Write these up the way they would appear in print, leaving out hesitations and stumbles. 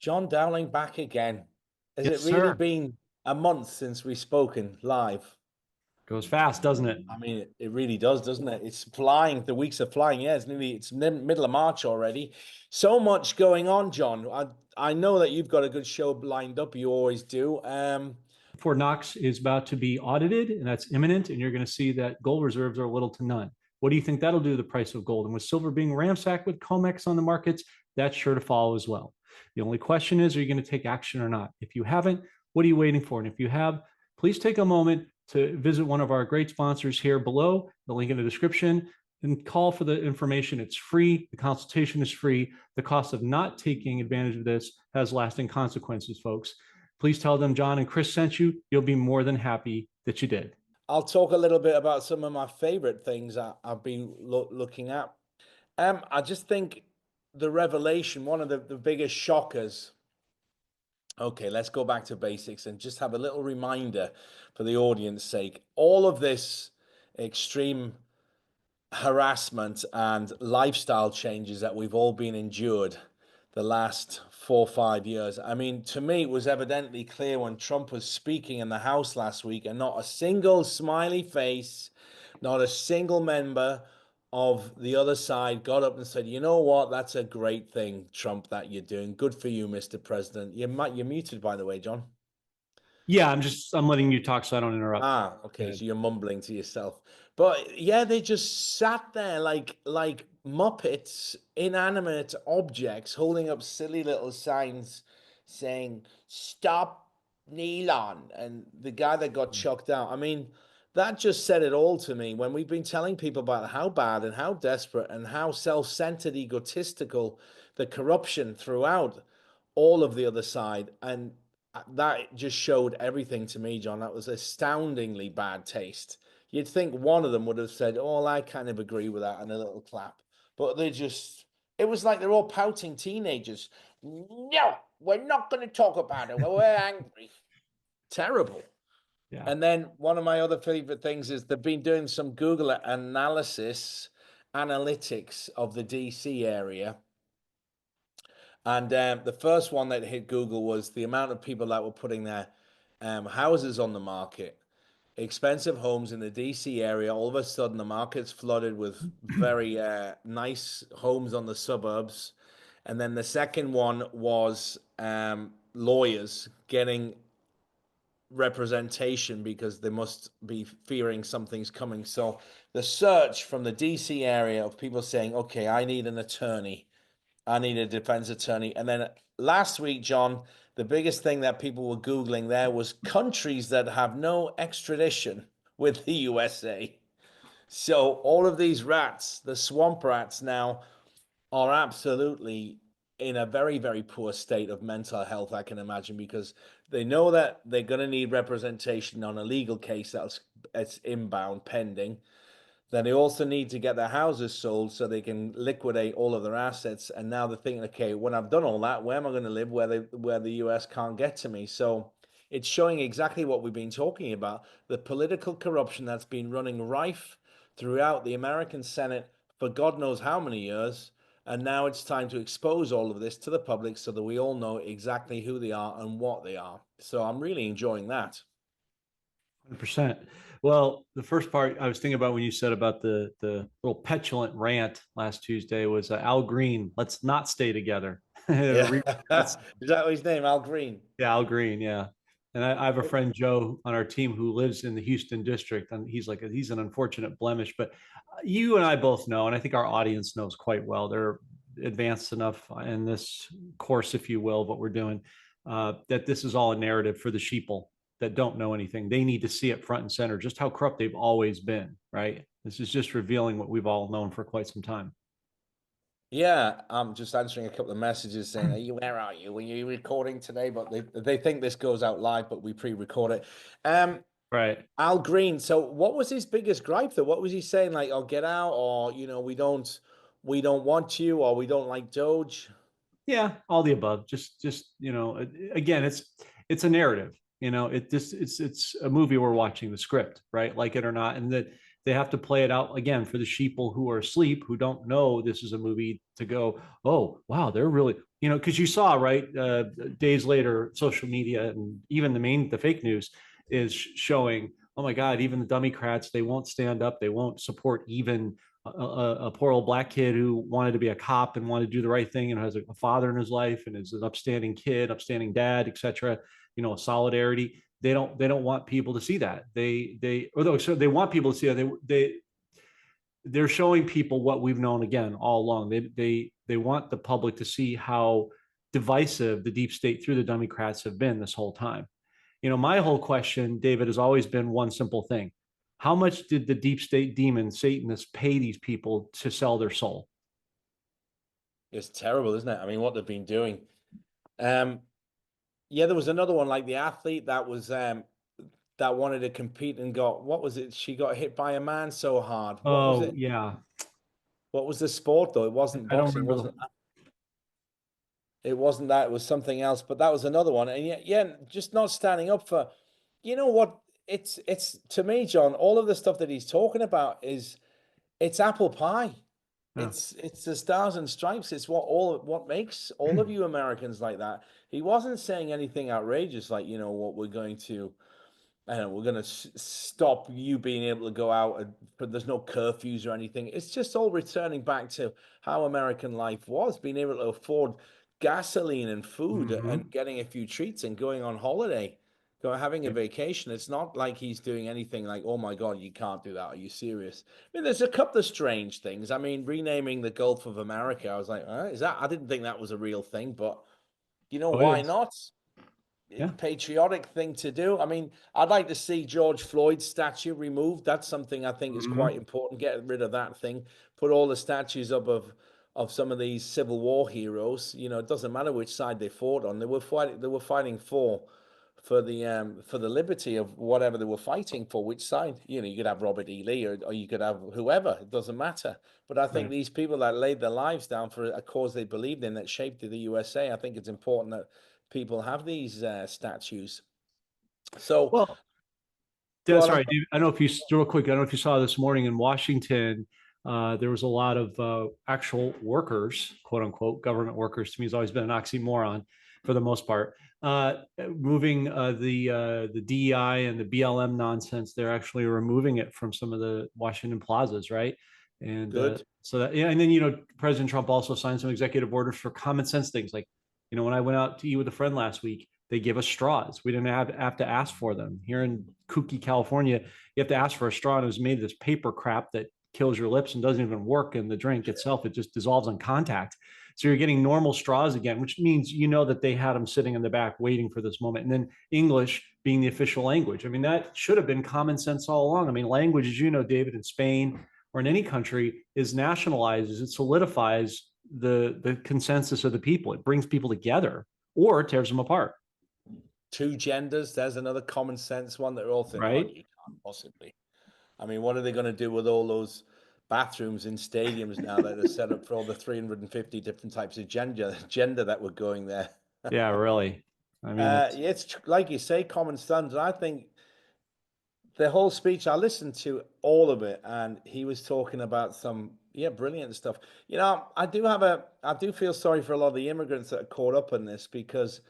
Jon Dowling back again. Has it Yes, really sir. been a month since we've spoken live? Goes fast, doesn't it? I mean, it really does, doesn't it? It's flying. The weeks are flying. Yeah, it's middle of March already. So much going on, John. I know that you've got a good show lined up. You always do. Fort Knox is about to be audited, and that's imminent. And you're going to see that gold reserves are little to none. What do you think that'll do to the price of gold? And with silver being ransacked with COMEX on the markets, that's sure to follow as well. The only question is, are you going to take action or not? If you haven't, what are you waiting for? And if you have, please take a moment to visit one of our great sponsors here below, the link in the description, and call for the information. It's free. The consultation is free. The cost of not taking advantage of this has lasting consequences, folks. Please tell them John and Chris sent you. You'll be more than happy that you did. I'll talk a little bit about some of my favorite things I've been looking at. I just think the revelation, one of the biggest shockers. Okay, let's go back to basics and just have a little reminder for the audience sake. All of this extreme harassment and lifestyle changes that we've all been endured the last 4 or 5 years. I mean, to me, it was evidently clear when Trump was speaking in the House last week, and not a single smiley face, not a single member of the other side got up and said, "You know what? That's a great thing, Trump, that you're doing. Good for you, Mr. President." You're muted, by the way, John. Yeah, I'm letting you talk so I don't interrupt. Ah, Go okay, ahead. so you're mumbling to yourself. But yeah, they just sat there like Muppets, inanimate objects, holding up silly little signs saying "Stop Elon," and the guy that got chucked out. I mean, that just said it all to me when we've been telling people about how bad and how desperate and how self-centered, egotistical the corruption throughout all of the other side. And that just showed everything to me, John. That was astoundingly bad taste. You'd think one of them would have said, "Oh, I kind of agree with that," and a little clap. But it was like they're all pouting teenagers. No, we're not going to talk about it. We're angry. Terrible. Yeah. And then one of my other favorite things is they've been doing some Google analytics of the DC area. And the first one that hit Google was the amount of people that were putting their houses on the market, expensive homes in the DC area. All of a sudden, the market's flooded with very nice homes on the suburbs. And then the second one was lawyers getting representation because they must be fearing something's coming. So the search from the DC area of people saying, "Okay, I need an attorney. I need a defense attorney." And then last week, John, the biggest thing that people were Googling there was countries that have no extradition with the USA. So all of these rats, the swamp rats now, are absolutely in a very, very poor state of mental health, I can imagine, because they know that they're going to need representation on a legal case that's inbound pending. Then they also need to get their houses sold so they can liquidate all of their assets. And now they're thinking, okay, when I've done all that, where am I going to live where the US can't get to me? So it's showing exactly what we've been talking about, the political corruption that's been running rife throughout the American Senate for God knows how many years. And now it's time to expose all of this to the public so that we all know exactly who they are and what they are. So I'm really enjoying that. 100%. Well, the first part I was thinking about when you said about the little petulant rant last Tuesday was Al Green. Let's not stay together. Yeah. That's Is that his name? Al Green. yeah, Al Green. Yeah, and I have a friend Joe on our team who lives in the Houston district, and he's an unfortunate blemish. But you and I both know, and I think our audience knows quite well. They're advanced enough in this course, if you will, what we're doing, that this is all a narrative for the sheeple that don't know anything. They need to see it front and center, just how corrupt they've always been. Right. This is just revealing what we've all known for quite some time. Yeah, I'm just answering a couple of messages saying, where are you? Were you recording today?" But they think this goes out live, but we pre-record it. Um, Right. Al Green. So what was his biggest gripe though? What was he saying? Like, "Oh, get out," or we don't want you, or we don't like Doge. Yeah, all the above. Just again, it's a narrative. It's a movie we're watching, the script, right? Like it or not, and that they have to play it out again for the sheeple who are asleep, who don't know this is a movie, to go, oh wow, they're really, because you saw, right, days later, social media and even the fake news is showing, oh my God, even the Democrats, they won't stand up, they won't support even a poor old black kid who wanted to be a cop and wanted to do the right thing and has a father in his life and is an upstanding kid, upstanding dad, etc. Solidarity. They don't want people to see that. So they want people to see that. They're showing people what we've known again all along. They want the public to see how divisive the deep state through the Democrats have been this whole time. My whole question, David, has always been one simple thing. How much did the deep state demons, Satanists, pay these people to sell their soul? It's terrible, isn't it? I mean, what they've been doing. Um, yeah, there was another one like the athlete that was that wanted to compete and got, what was it? She got hit by a man so hard. What was Oh, it? yeah. What was the sport though? It wasn't I don't boxing, remember wasn't it? Wasn't that? It was something else. But that was another one. And yet, yeah, just not standing up for. You know what? It's to me, John. All of the stuff that he's talking about is it's apple pie. yeah. It's the stars and stripes. It's what makes all of you Americans like that. He wasn't saying anything outrageous like, what we're going to, I don't know, we're going to stop you being able to go out, but there's no curfews or anything. It's just all returning back to how American life was, being able to afford gasoline and food and Mm-hmm. getting a few treats and going on holiday, having a vacation. It's not like he's doing anything like, oh my God, you can't do that. Are you serious? I mean, there's a couple of strange things. I mean, renaming the Gulf of America, I was like, is that? I didn't think that was a real thing, but Oh, it why is. not? Yeah. Patriotic thing to do. I mean, I'd like to see George Floyd's statue removed. That's something I think is quite Mm-hmm. important. Get rid of that thing. Put all the statues up of some of these Civil War heroes. It doesn't matter which side they fought on. They were fighting. They were fighting for the liberty of whatever they were fighting for. Which side? You could have Robert E. Lee or you could have whoever. It doesn't matter. But I think Right. these people that laid their lives down for a cause they believed in that shaped the USA. I think it's important that people have these statues. So Well, go that's on. right, Dave. I don't know if you, real quick, I don't know if you saw this morning in Washington, there was a lot of actual workers, quote unquote, government workers. To me, has always been an oxymoron for the most part. Moving the DEI and the BLM nonsense, they're actually removing it from some of the Washington plazas, right? And Good. so that, yeah, and then President Trump also signed some executive orders for common sense things, like when I went out to eat with a friend last week, they give us straws. We didn't have to ask for them. Here in kooky California, you have to ask for a straw, and it was made of this paper crap that kills your lips and doesn't even work in the drink itself. It just dissolves on contact. So you're getting normal straws again, which means that they had them sitting in the back waiting for this moment. And then English being the official language. I mean, that should have been common sense all along. I mean, language, as you know, David, in Spain or in any country, is nationalizes, it solidifies the consensus of the people. It brings people together or tears them apart. Two genders. There's another common sense one that we're all thinking, oh, Right? you can't possibly. I mean, what are they going to do with all those bathrooms in stadiums now that are set up for all the 350 different types of gender that were going there? Yeah, really. I mean, it's It's like you say, common sense. And I think the whole speech, I listened to all of it, and he was talking about some, yeah, brilliant stuff. I do feel sorry for a lot of the immigrants that are caught up in this because,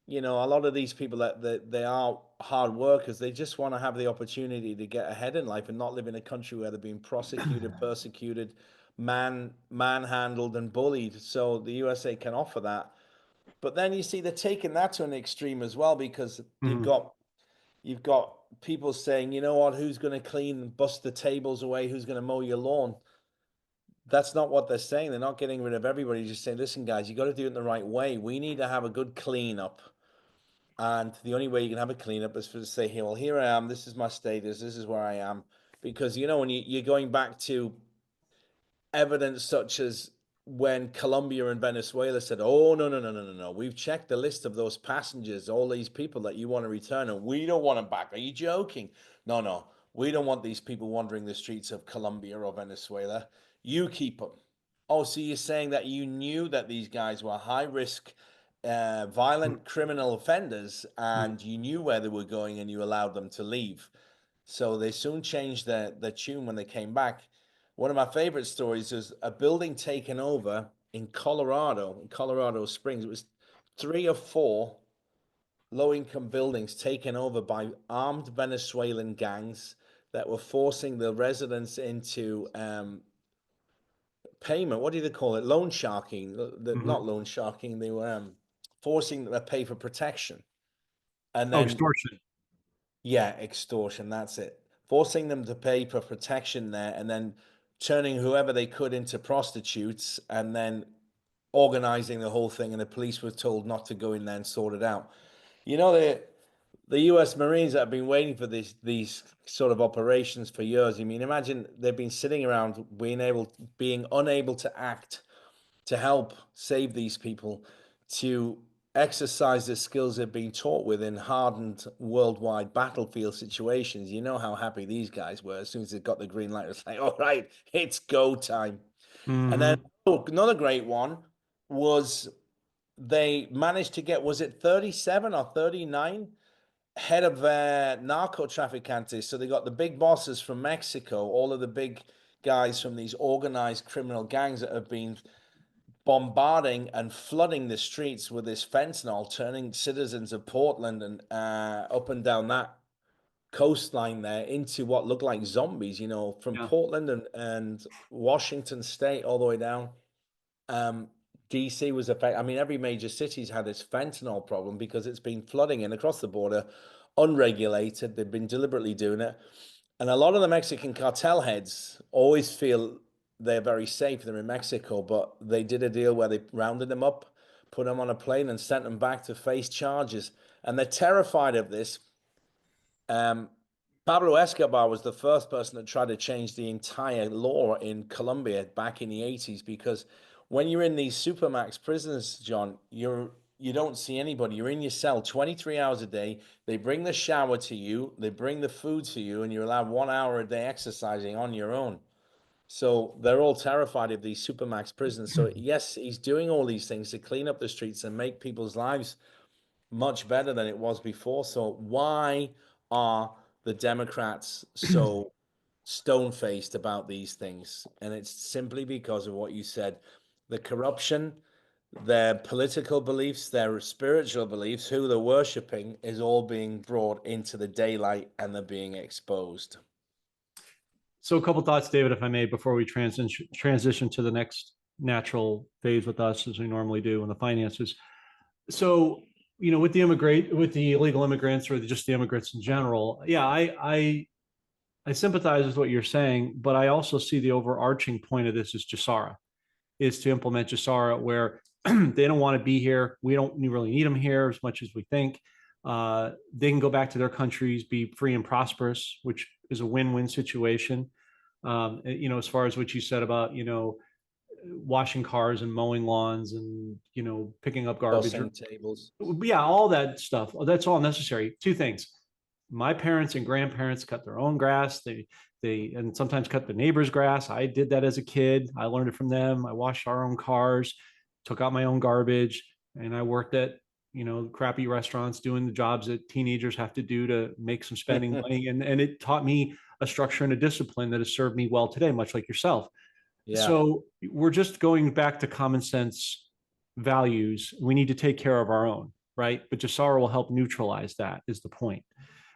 a lot of these people that they are hard workers, they just want to have the opportunity to get ahead in life and not live in a country where they're being prosecuted, persecuted, manhandled, and bullied. So the USA can offer that. But then you see they're taking that to an extreme as well because mhm. you've got people saying, you know what, who's going to clean and bust the tables away? Who's going to mow your lawn? That's not what they're saying. They're not getting rid of everybody. Just saying, listen, guys, you got to do it in the right way. We need to have a good cleanup. And the only way you can have a cleanup is for to say, here, well, here I am. This is my status. This is where I am. Because, when you're going back to evidence such as when Colombia and Venezuela said, "Oh no, no, no, no, no, no, we've checked the list of those passengers, all these people that you want to return, and we don't want them back." Are you joking? No, no, we don't want these people wandering the streets of Colombia or Venezuela. You keep them. Oh, so you're saying that you knew that these guys were high risk, violent criminal offenders, and you knew where they were going, and you allowed them to leave. So they soon changed their tune when they came back. One of my favorite stories is a building taken over in Colorado Springs. It was three or four low-income buildings taken over by armed Venezuelan gangs that were forcing the residents into payment. What do they call it? Loan sharking. Mhm. Not loan sharking. They were forcing them to pay for protection. And Oh, then, extortion. yeah, extortion. That's it. Forcing them to pay for protection there, and then turning whoever they could into prostitutes, and then organizing the whole thing. And the police were told not to go in there and sort it out. You know, the U.S. Marines that have been waiting for these sort of operations for years. I mean, imagine they've been sitting around being unable to act to help save these people, to exercise the skills they've been taught with in hardened worldwide battlefield situations. You know how happy these guys were as soon as they got the green light. It's like, all right, it's go time. And then Hmm. another great one was they managed to get, was it 37 or 39 head of narco trafficantes? So they got the big bosses from Mexico, all of the big guys from these organized criminal gangs that have been bombarding and flooding the streets with this fentanyl, turning citizens of Portland and up and down that coastline there into what looked like zombies, you know, from Yeah. Portland and Washington State all the way down. Um, DC was affected. I mean, every major city's had this fentanyl problem because it's been flooding in across the border, unregulated. They've been deliberately doing it. And a lot of the Mexican cartel heads always feel they're very safe. They're in Mexico, but they did a deal where they rounded them up, put them on a plane, and sent them back to face charges. And they're terrified of this. Um, Pablo Escobar was the first person that tried to change the entire law in Colombia back in the 80s because when you're in these supermax prisons, John, you don't see anybody. You're in your cell 23 hours a day. They bring the shower to you, they bring the food to you, and you're allowed 1 hour a day exercising on your own. So they're all terrified of these supermax prisons. So yes, he's doing all these things to clean up the streets and make people's lives much better than it was before. So why are the Democrats so stone-faced about these things? And it's simply because of what you said, the corruption, their political beliefs, their spiritual beliefs, who they're worshiping is all being brought into the daylight and they're being exposed. So a couple thoughts, David, if I may, before we transition to the next natural phase with us, as we normally do in the finances. So, with the illegal immigrants or just the immigrants in general, yeah, I sympathize with what you're saying, but I also see the overarching point of this is Jasara, is to implement Jasara where they don't want to be here. We don't really need them here as much as we think. They can go back to their countries, be free and prosperous, which is a win-win situation. As far as what you said about, washing cars and mowing lawns and, picking up garbage. Bussing tables. Yeah, all that stuff. That's all necessary. Two things. My parents and grandparents cut their own grass. They and sometimes cut the neighbor's grass. I did that as a kid. I learned it from them. I washed our own cars, took out my own garbage, and I worked at crappy restaurants doing the jobs that teenagers have to do to make some spending money. And it taught me a structure and a discipline that has served me well today, much like yourself. Yeah. So we're just going back to common sense values. We need to take care of our own, right? But Jasara will help neutralize that, is the point,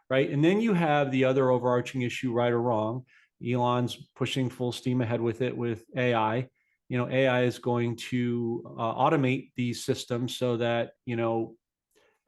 right? And then you have the other overarching issue, right or wrong. Elon's pushing full steam ahead with it with AI. AI is going to automate these systems so that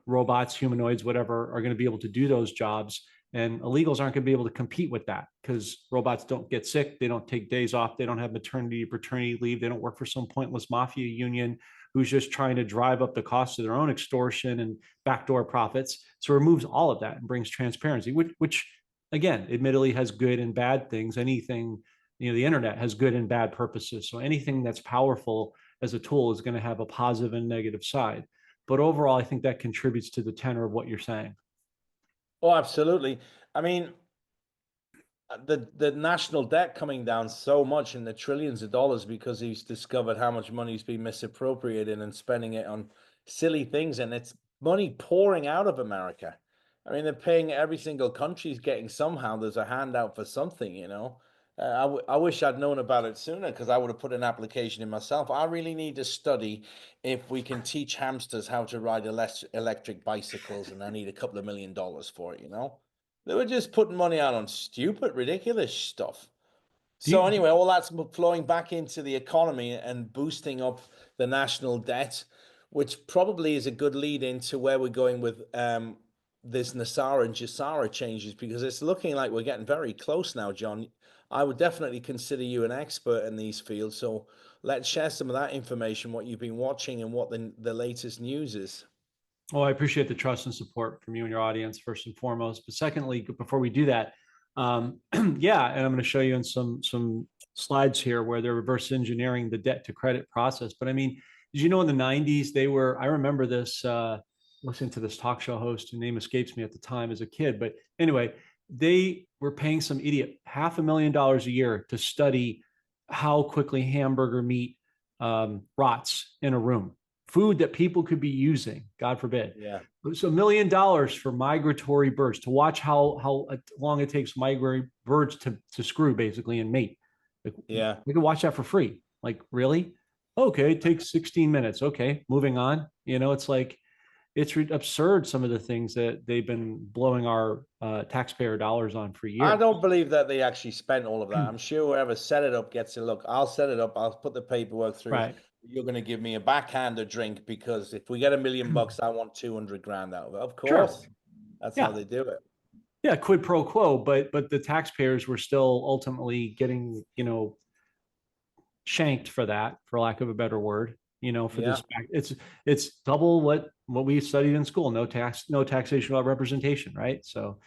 robots, humanoids, whatever, are going to be able to do those jobs. And illegals aren't going to be able to compete with that because robots don't get sick. They don't take days off. They don't have maternity, paternity leave. They don't work for some pointless mafia union who's just trying to drive up the cost of their own extortion and backdoor profits. So it removes all of that and brings transparency, which again, admittedly has good and bad things. Anything, the internet has good and bad purposes. So anything that's powerful as a tool is going to have a positive and negative side. But overall, I think that contributes to the tenor of what you're saying. Oh, absolutely. I mean, the national debt coming down so much in the trillions of dollars because he's discovered how much money's been misappropriated and spending it on silly things, and it's money pouring out of America. I mean, they're paying every single country's getting somehow. There's a handout for something, you know. I wish I'd known about it sooner because I would have put an application in myself. I really need to study if we can teach hamsters how to ride electric bicycles, and I need a couple of $1 million for it, you know. They were just putting money out on stupid, ridiculous stuff. Do So you, anyway, all that's flowing back into the economy and boosting up the national debt, which probably is a good lead into where we're going with this Nasara and Jasara changes, because it's looking like we're getting very close now, John. I would definitely consider you an expert in these fields. So let's share some of that information, what you've been watching and what the latest news is. Well, I appreciate the trust and support from you and your audience, first and foremost. But secondly, before we do that, yeah, and I'm going to show you in some slides here where they're reverse engineering the debt to credit process. But I mean, did you know in the 90s they were? I remember this. Listening to this talk show host, whose name escapes me at the time as a kid. But anyway, they were paying some idiot $500,000 a year to study how quickly hamburger meat rots in a room, food that people could be using, God forbid. Yeah. So $1 million for migratory birds to watch how long it takes migratory birds to screw basically and mate. Like, Yeah. we could watch that for free. Like, really? Okay, it takes 16 minutes. Okay, moving on. You know, it's like it's absurd some of the things that they've been blowing our taxpayer dollars on for I years. don't believe that they actually spent all of that. I'm sure whoever set it up gets it. Look, I'll set it up. I'll put the paperwork through. Right. You're going to give me a backhander drink because if we get $1 million, I want 200 grand out of it. Of Sure. course, that's how Yeah. they do it. Yeah. Quid pro quo, but the taxpayers were still ultimately getting, shanked for that, for lack of a better word, for Yeah. this fact. It's double what we studied in school. No taxation without representation, right? So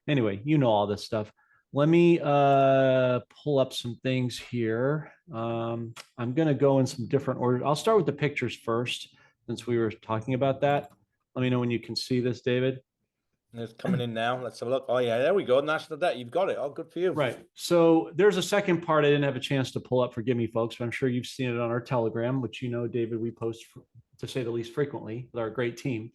anyway, all this stuff. Let me pull up some things here. I'm gonna go in some different order. I'll start with the pictures first, since we were talking about that. Let me know when you can see this, David. It's coming in now. Let's have a look. Oh, yeah. There we go. National debt. You've got it. Oh, good for you. Right. So there's a second part I didn't have a chance to pull up. Forgive me, folks, but I'm sure you've seen it on our Telegram, which David, we post to say the least frequently with our great team.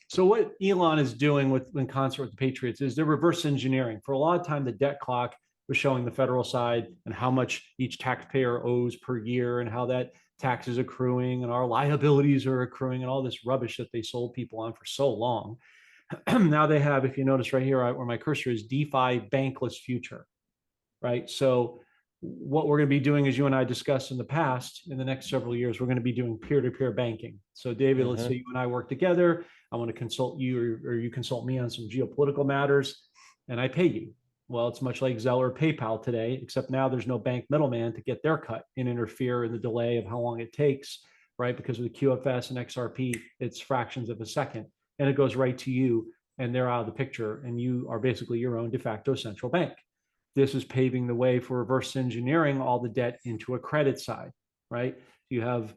So what Elon is doing in concert with the Patriots is they're reverse engineering. For a lot of time, the debt clock was showing the federal side and how much each taxpayer owes per year and how that tax is accruing and our liabilities are accruing and all this rubbish that they sold people on for so long. Now they have, if you notice right here where my cursor is, DeFi bankless future, right? So what we're going to be doing, as you and I discussed in the past, in the next several years, we're going to be doing peer-to-peer banking. So David, let's say you and I work together. I want to consult you or you consult me on some geopolitical matters and I pay you. Well, it's much like Zelle or PayPal today, except now there's no bank middleman to get their cut and interfere in the delay of how long it takes, right? Because with the QFS and XRP, it's fractions of a second and it goes right to you and they're out of the picture and you are basically your own de facto central bank. This is paving the way for reverse engineering all the debt into a credit side, right? You have,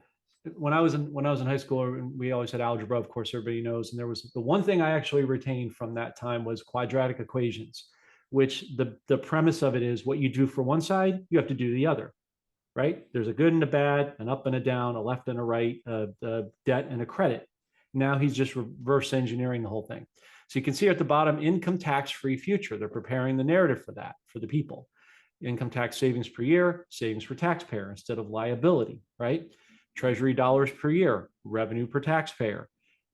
when I was in high school, we always had algebra, of course, everybody knows. And there was the one thing I actually retained from that time was quadratic equations, which the premise of it is what you do for one side, you have to do the other, right? There's a good and a bad, an up and a down, a left and a right, a debt and a credit. Now he's just reverse engineering the whole thing. So you can see at the bottom, income tax-free future. They're preparing the narrative for that, for the people. Income tax savings per year, savings for taxpayer instead of liability, right? Treasury dollars per year, revenue per taxpayer.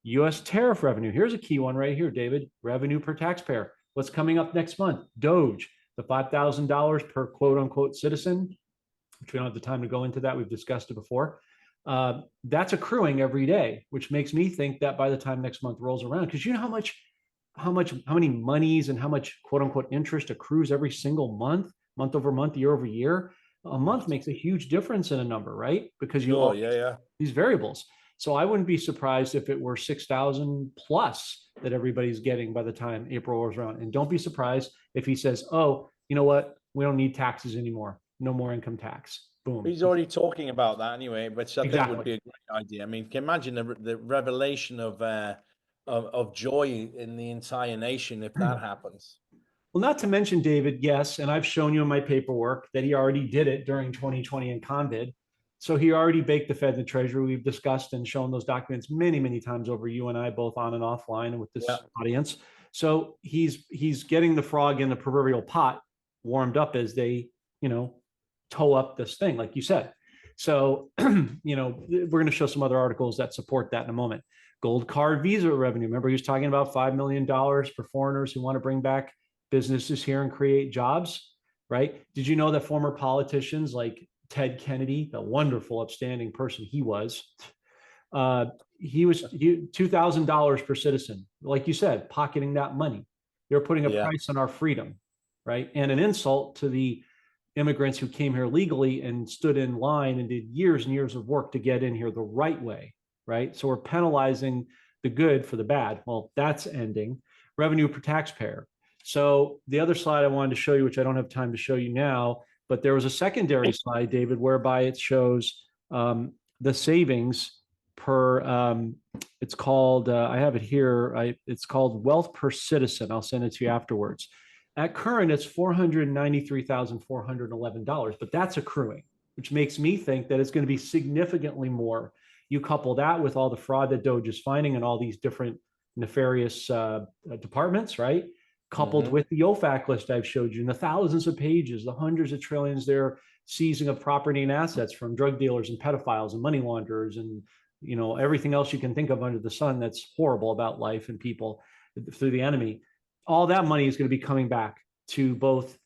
US tariff revenue. Here's a key one right here, David. Revenue per taxpayer. What's coming up next month? Doge, the $5,000 per quote unquote citizen, which we don't have the time to go into that. We've discussed it before. That's accruing every day, which makes me think that by the time next month rolls around, because you know how many monies and how much quote unquote interest accrues every single month over month, year over year. A month makes a huge difference in a number, right? Because these variables. So I wouldn't be surprised if it were 6,000 plus that everybody's getting by the time April rolls around. And don't be surprised if he says, oh, you know what? We don't need taxes anymore. No more income tax. Boom. He's already talking about that anyway, which I think would be a great idea. I mean, can you imagine the revelation of joy in the entire nation if that happens? Well, not to mention, David, yes, and I've shown you in my paperwork that he already did it during 2020 in COVID. So he already baked the Fed and the Treasury. We've discussed and shown those documents many, many times over, you and I, both on and offline and with this audience. So he's getting the frog in the proverbial pot warmed up as they, tow up this thing, like you said. So, we're going to show some other articles that support that in a moment. Gold card visa revenue. Remember, he was talking about $5 million for foreigners who want to bring back businesses here and create jobs, right? Did you know that former politicians like Ted Kennedy, the wonderful, upstanding person he was $2,000 per citizen, like you said, pocketing that money. They're putting a price on our freedom, right? And an insult to the immigrants who came here legally and stood in line and did years and years of work to get in here the right way, right? So we're penalizing the good for the bad. Well, that's ending. Revenue per taxpayer. So the other slide I wanted to show you, which I don't have time to show you now, but there was a secondary slide, David, whereby it shows the savings per, it's called, I have it here, it's called wealth per citizen. I'll send it to you afterwards. At current, it's $493,411, but that's accruing, which makes me think that it's going to be significantly more. You couple that with all the fraud that Doge is finding and all these different nefarious departments, right? Coupled with the OFAC list I've showed you, and the thousands of pages, the hundreds of trillions they're seizing of property and assets from drug dealers and pedophiles and money launderers and everything else you can think of under the sun that's horrible about life and people through the enemy. All that money is going to be coming back to both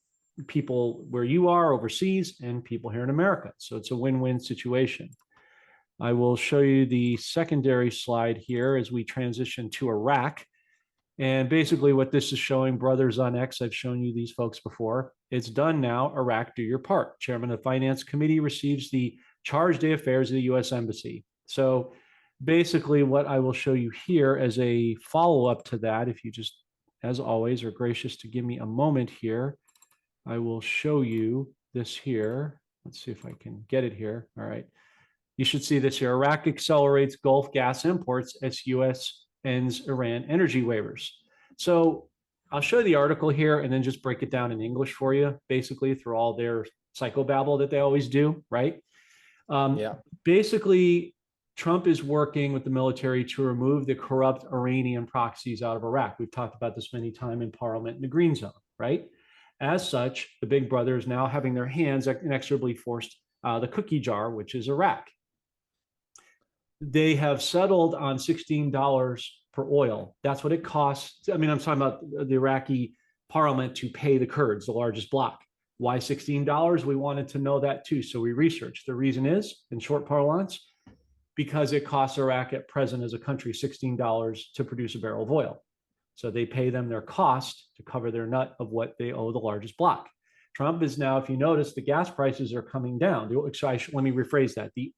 people where you are overseas and people here in America. So it's a win-win situation. I will show you the secondary slide here as we transition to Iraq. And basically what this is showing, brothers on X, I've shown you these folks before. It's done now. Iraq, do your part. Chairman of the Finance Committee receives the charge d'affaires of the U.S. Embassy. So basically what I will show you here as a follow-up to that, if you just, as always, are gracious to give me a moment here, I will show you this here. Let's see if I can get it here. All right. You should see this here. Iraq accelerates Gulf gas imports as U.S. ends Iran energy waivers. So I'll show you the article here and then just break it down in English for you, basically through all their psychobabble that they always do, right? Basically, Trump is working with the military to remove the corrupt Iranian proxies out of Iraq. We've talked about this many times in Parliament in the Green Zone, right? As such, the big brother is now having their hands inexorably forced out of the cookie jar, which is Iraq. They have settled on $16 per oil. That's what it costs. I mean, I'm talking about the Iraqi parliament to pay the Kurds, the largest bloc. Why $16? We wanted to know that too. So we researched. The reason is, in short parlance, because it costs Iraq at present as a country $16 to produce a barrel of oil. So they pay them their cost to cover their nut of what they owe the largest bloc. Trump is now, if you notice, the gas prices are coming down. Let me rephrase that. The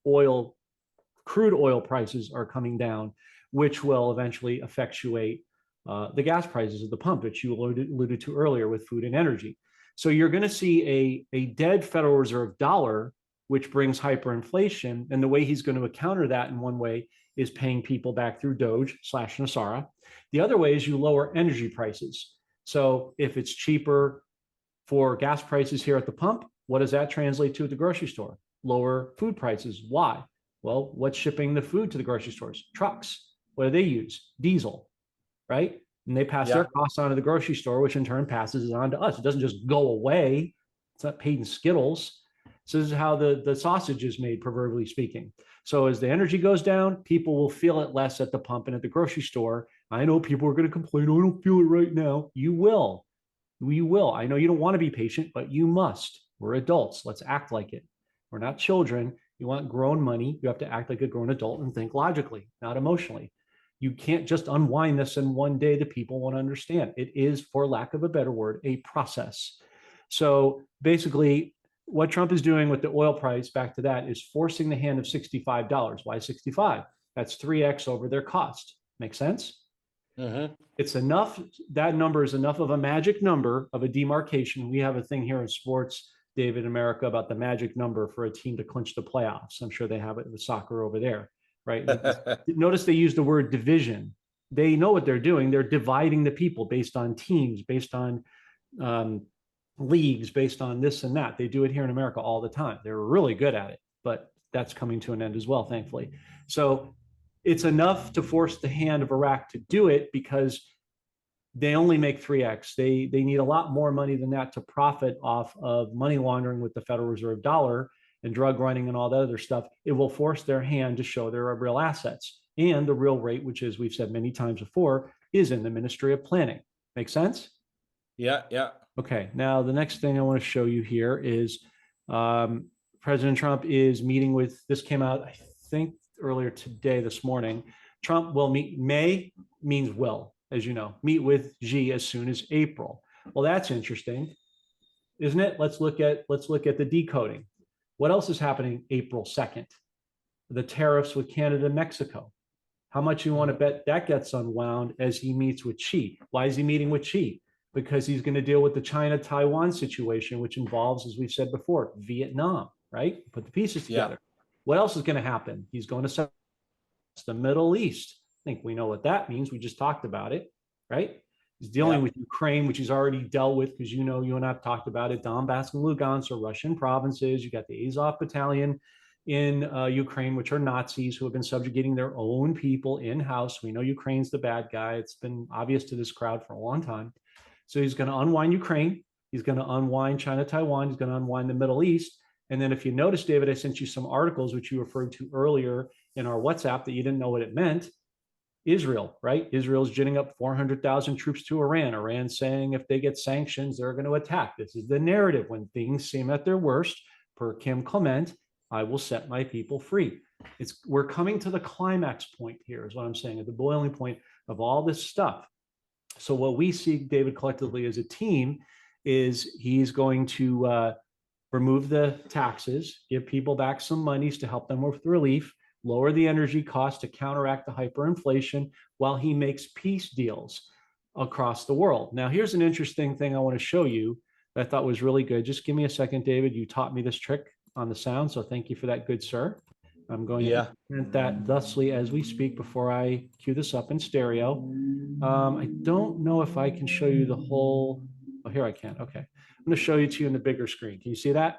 crude oil prices are coming down, which will eventually effectuate the gas prices at the pump, which you alluded to earlier with food and energy. So you're going to see a dead Federal Reserve dollar, which brings hyperinflation. And the way he's going to counter that in one way is paying people back through Doge/Nasara. The other way is you lower energy prices. So if it's cheaper for gas prices here at the pump, what does that translate to at the grocery store? Lower food prices. Why? Well, what's shipping the food to the grocery stores? Trucks. What do they use? Diesel, right? And they pass their costs on to the grocery store, which in turn passes it on to us. It doesn't just go away. It's not paid in Skittles. So this is how the sausage is made, proverbially speaking. So as the energy goes down, people will feel it less at the pump and at the grocery store. I know people are going to complain, oh, I don't feel it right now. You will. You will. I know you don't want to be patient, but you must. We're adults. Let's act like it. We're not children. You want grown money. You have to act like a grown adult and think logically, not emotionally. You can't just unwind this in one day that people won't understand. It is, for lack of a better word, a process. So basically, what Trump is doing with the oil price, back to that, is forcing the hand of $65. Why 65? That's 3x over their cost. Make sense? It's enough. That number is enough of a magic number of a demarcation. We have a thing here in sports, David, in America, about the magic number for a team to clinch the playoffs. I'm sure they have it with soccer over there, right? Notice they use the word division. They know what they're doing. They're dividing the people based on teams, based on leagues, based on this and that. They do it here in America all the time. They're really good at it, but that's coming to an end as well, thankfully. So it's enough to force the hand of Iraq to do it, because they only make 3x. They need a lot more money than that to profit off of money laundering with the Federal Reserve dollar and drug running and all that other stuff. It will force their hand to show their real assets. And the real rate, which, as we've said many times before, is in the Ministry of Planning. Make sense? Yeah, yeah. Okay, now the next thing I want to show you here is President Trump is meeting with, this came out, I think, earlier today, this morning. Trump will meet, May means will, as you know, meet with Xi as soon as April. Well, that's interesting, isn't it? Let's look at the decoding. What else is happening April 2nd? The tariffs with Canada and Mexico. How much you want to bet that gets unwound as he meets with Xi? Why is he meeting with Xi? Because he's going to deal with the China-Taiwan situation, which involves, as we've said before, Vietnam, right? Put the pieces together. Yeah. What else is going to happen? He's going to the Middle East. I think we know what that means. We just talked about it, right? He's dealing with Ukraine, which he's already dealt with, because you know, you and I have talked about it. Donbass and Lugansk are Russian provinces. You got the Azov battalion in Ukraine, which are Nazis who have been subjugating their own people in-house. We know Ukraine's the bad guy. It's been obvious to this crowd for a long time. So he's going to unwind Ukraine. He's going to unwind China, Taiwan. He's going to unwind the Middle East. And then if you notice, David, I sent you some articles, which you referred to earlier in our WhatsApp, that you didn't know what it meant. Israel, right? Israel's ginning up 400,000 troops to Iran. Iran saying if they get sanctions, they're going to attack. This is the narrative. When things seem at their worst, per Kim Clement, I will set my people free. We're coming to the climax point here, is what I'm saying, at the boiling point of all this stuff. So what we see, David, collectively as a team, is he's going to remove the taxes, give people back some monies to help them with relief, lower the energy cost to counteract the hyperinflation while he makes peace deals across the world. Now, here's an interesting thing I want to show you that I thought was really good. Just give me a second, David. You taught me this trick on the sound, so thank you for that, good sir. I'm going to print that thusly as we speak before I cue this up in stereo. I don't know if I can show you the whole. Oh, here I can. Okay. I'm going to show you to you in the bigger screen. Can you see that?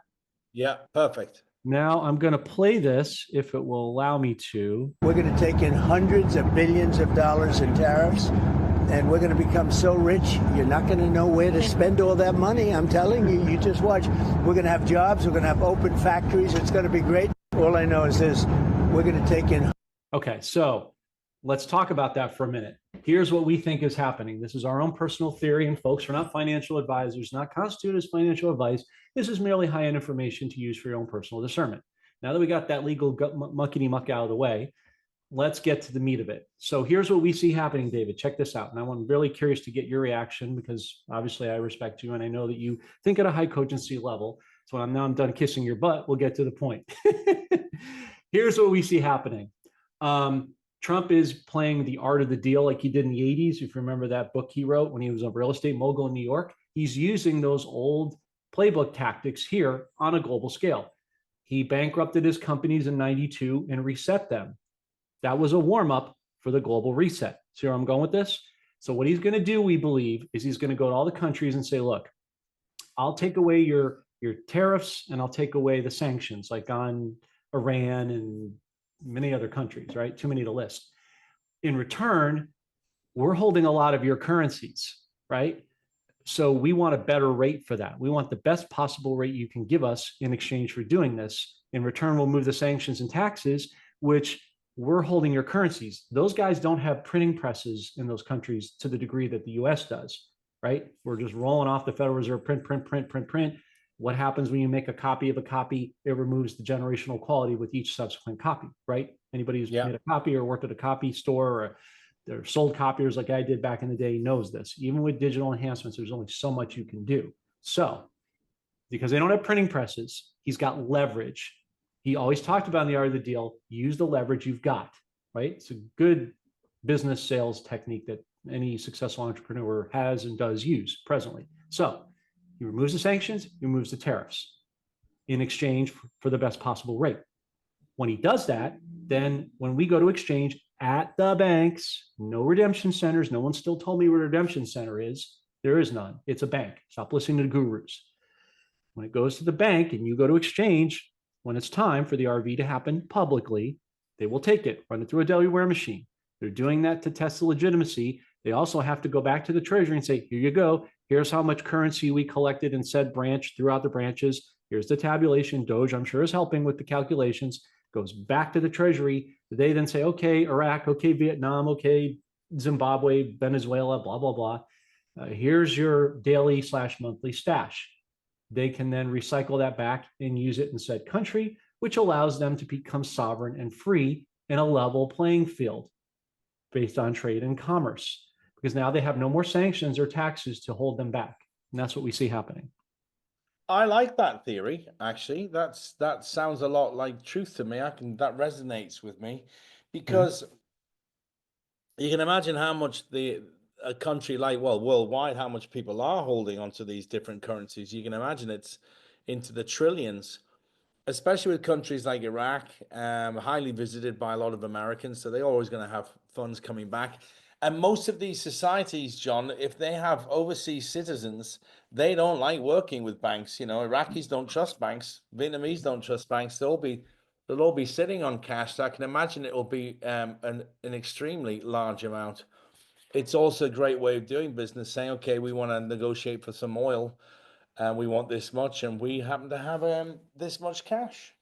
Yeah, perfect. Now I'm going to play this if it will allow me to. We're going to take in hundreds of billions of dollars in tariffs, and we're going to become so rich, you're not going to know where to spend all that money. I'm telling you, you just watch. We're going to have jobs. We're going to have open factories. It's going to be great. All I know is this: we're going to take in. Okay, so let's talk about that for a minute. Here's what we think is happening. This is our own personal theory, and folks, we're not financial advisors, not constituted as financial advice. This is merely high-end information to use for your own personal discernment. Now that we got that legal muckety-muck out of the way, let's get to the meat of it. So here's what we see happening, David. Check this out. And I'm really curious to get your reaction, because obviously I respect you and I know that you think at a high cogency level. So now I'm done kissing your butt. We'll get to the point. Here's what we see happening. Trump is playing the art of the deal like he did in the 80s. If you remember that book he wrote when he was a real estate mogul in New York, he's using those old playbook tactics here on a global scale. He bankrupted his companies in 92 and reset them. That was a warm-up for the global reset. See where I'm going with this? So what he's going to do, we believe, is he's going to go to all the countries and say, look, I'll take away your tariffs and I'll take away the sanctions, like on Iran and many other countries, right? Too many to list. In return, we're holding a lot of your currencies, right? So we want a better rate for that. We want the best possible rate you can give us in exchange for doing this. In return, we'll move the sanctions and taxes, which we're holding your currencies. Those guys don't have printing presses in those countries to the degree that the US does, right? We're just rolling off the Federal Reserve, print. What happens when you make a copy of a copy? It removes the generational quality with each subsequent copy, right? Anybody who's made a copy or worked at a copy store or they're sold copiers like I did back in the day knows this. Even with digital enhancements, there's only so much you can do. So because they don't have printing presses, he's got leverage. He always talked about in the art of the deal, use the leverage you've got, right? It's a good business sales technique that any successful entrepreneur has and does use presently. So he removes the sanctions, he removes the tariffs in exchange for the best possible rate. When he does that, then when we go to exchange at the banks, no redemption centers, no one still told me where a redemption center is. There is none. It's a bank. Stop listening to the gurus. When it goes to the bank and you go to exchange, when it's time for the RV to happen publicly, they will take it, run it through a Delaware machine. They're doing that to test the legitimacy They also have to go back to the Treasury and say, here you go. Here's how much currency we collected in said branch throughout the branches. Here's the tabulation. Doge, I'm sure, is helping with the calculations. Goes back to the Treasury. They then say, okay, Iraq, okay, Vietnam, okay, Zimbabwe, Venezuela, blah, blah, blah. Here's your daily / monthly stash. They can then recycle that back and use it in said country, which allows them to become sovereign and free in a level playing field based on trade and commerce, because now they have no more sanctions or taxes to hold them back. And that's what we see happening. I like that theory, actually. That sounds a lot like truth to me. That resonates with me because you can imagine how much a country like, well, worldwide, how much people are holding onto these different currencies. You can imagine it's into the trillions, especially with countries like Iraq, highly visited by a lot of Americans. So they're always going to have funds coming back. And most of these societies, John, if they have overseas citizens, they don't like working with banks. Iraqis don't trust banks. Vietnamese don't trust banks. They'll all be sitting on cash. So I can imagine it will be an extremely large amount. It's also a great way of doing business, saying, okay, we want to negotiate for some oil and we want this much, and we happen to have this much cash